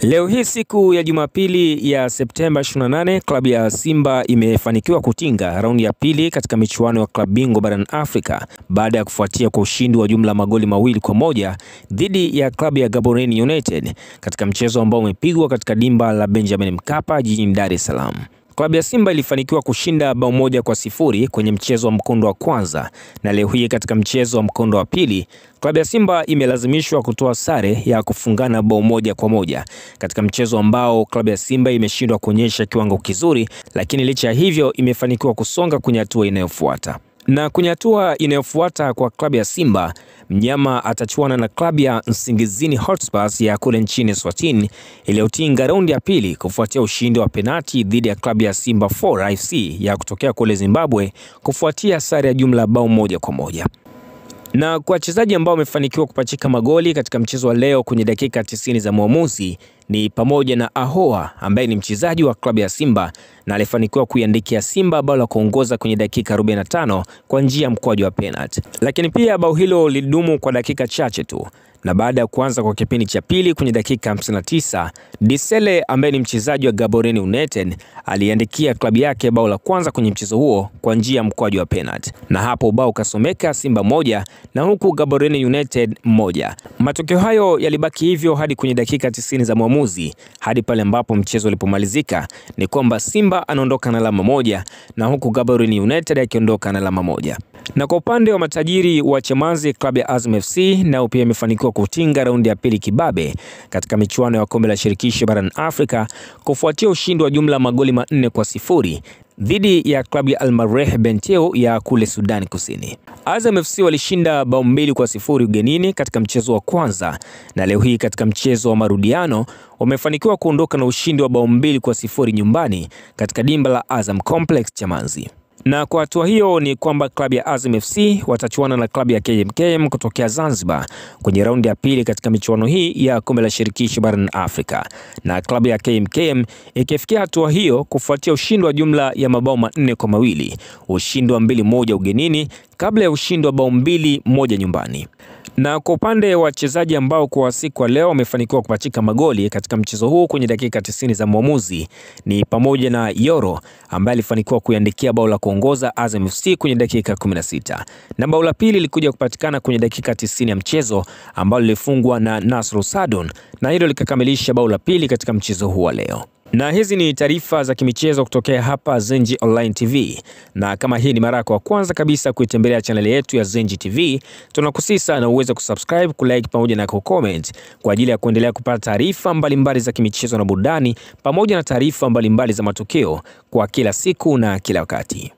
Leo hii siku ya Jumapili ya Septemba 28, klabu ya Simba imefanikiwa kutinga raundi ya pili katika michuano ya klabu bingwa barani Afrika baada ya kufuatia kwa ushindi wa jumla magoli 2-1 dhidi ya klabu ya Gaborone United katika mchezo ambao umepigwa katika dimba la Benjamin Mkapa jijini Dar es Salaam. Klabu ya Simba ilifanikiwa kushinda bao 1-0 kwenye mchezo wa mkondo wa kwanza, na leo hii katika mchezo wa mkondo wa pili klabu ya Simba imelazimishwa kutoa sare ya kufungana bao 1-1 katika mchezo ambao klabu ya Simba imeshindwa kuonyesha kiwango kizuri, lakini licha ya hivyo imefanikiwa kusonga kwenye hatua inayofuata. Na kwenye hatua inayofuata kwa klabu ya Simba, mnyama atachuana na klabu ya Nsingizini Hotspurs ya kule nchini Eswatini iliyotinga raundi ya pili kufuatia ushindi wa penati dhidi ya klabu ya Simba 4 FC ya kutokea kule Zimbabwe kufuatia sare ya jumla bao 1-1. Na kwa wachezaji ambao wamefanikiwa kupachika magoli katika mchezo wa leo kwenye dakika 90 za muamuzi ni pamoja na Ahoua ambaye ni mchezaji wa klabu ya Simba na alifanikiwa kuiandikia Simba bao la kuongoza kwenye dakika 45 kwa njia ya mkwaju wa penalty. Lakini pia bao hilo lilidumu kwa dakika chache tu, na baada ya kuanza kwa kipindi cha pili kwenye dakika 59, Disele ambaye ni mchezaji wa Gaborone United aliandikia klabu yake bao la kwanza kwenye mchezo huo kwa njia ya mkwaju wa penalty. Na hapo bao kasomeka Simba 1 na huku Gaborone United 1. Matokeo hayo yalibaki hivyo hadi kwenye dakika 90 za muamuzi, hadi pale ambapo mchezo ulipomalizika ni kwamba Simba anaondoka na alama 1 na huku Gaborone United akiondoka na alama 1. Na kwa upande wa matajiri wa Chamazi, klabu ya Azam FC nao pia imefanikiwa kutinga raundi ya pili kibabe katika michuano ya kombe la shirikisho barani Afrika kufuatia ushindi wa jumla magoli 4-0 dhidi ya klabu ya Al Merreikh Bentiu ya kule Sudan Kusini. Azam FC walishinda bao 2-0 ugenini katika mchezo wa kwanza, na leo hii katika mchezo wa marudiano wamefanikiwa kuondoka na ushindi wa bao 2-0 nyumbani katika dimba la Azam Complex Chamazi. Na kwa hatua hiyo ni kwamba klabu ya Azam FC watachuana na klabu ya KMKM kutokea Zanzibar kwenye raundi ya pili katika michuano hii ya kombe la shirikisho barani Afrika, na klabu ya KMKM ikifikia hatua hiyo kufuatia ushindi wa jumla ya mabao 4-2, ushindi wa 2-1 ugenini kabla ya ushindi wa bao 2-1 nyumbani. Na kwa upande wa wachezaji ambao kwa siku leo wamefanikiwa kupachika magoli katika mchezo huu kwenye dakika 90 za muamuzi ni pamoja na Yoro ambaye alifanikiwa kuiandikia bao la kuongoza Azam FC kwenye dakika 16, na bao la pili lilikuja kupatikana kwenye dakika 90 ya mchezo ambalo lilifungwa na Nasru Sadun, na hilo likakamilisha bao la pili katika mchezo huu wa leo. Na hizi ni taarifa za kimichezo kutokea hapa Zenji Online TV, na kama hii ni mara yako ya kwanza kabisa kuitembelea chaneli yetu ya Zenji TV, tunakusihi sana uweze kusubscribe, kulike pamoja na kucomment kwa ajili ya kuendelea kupata taarifa mbalimbali za kimichezo na burudani pamoja na taarifa mbalimbali za matokeo kwa kila siku na kila wakati.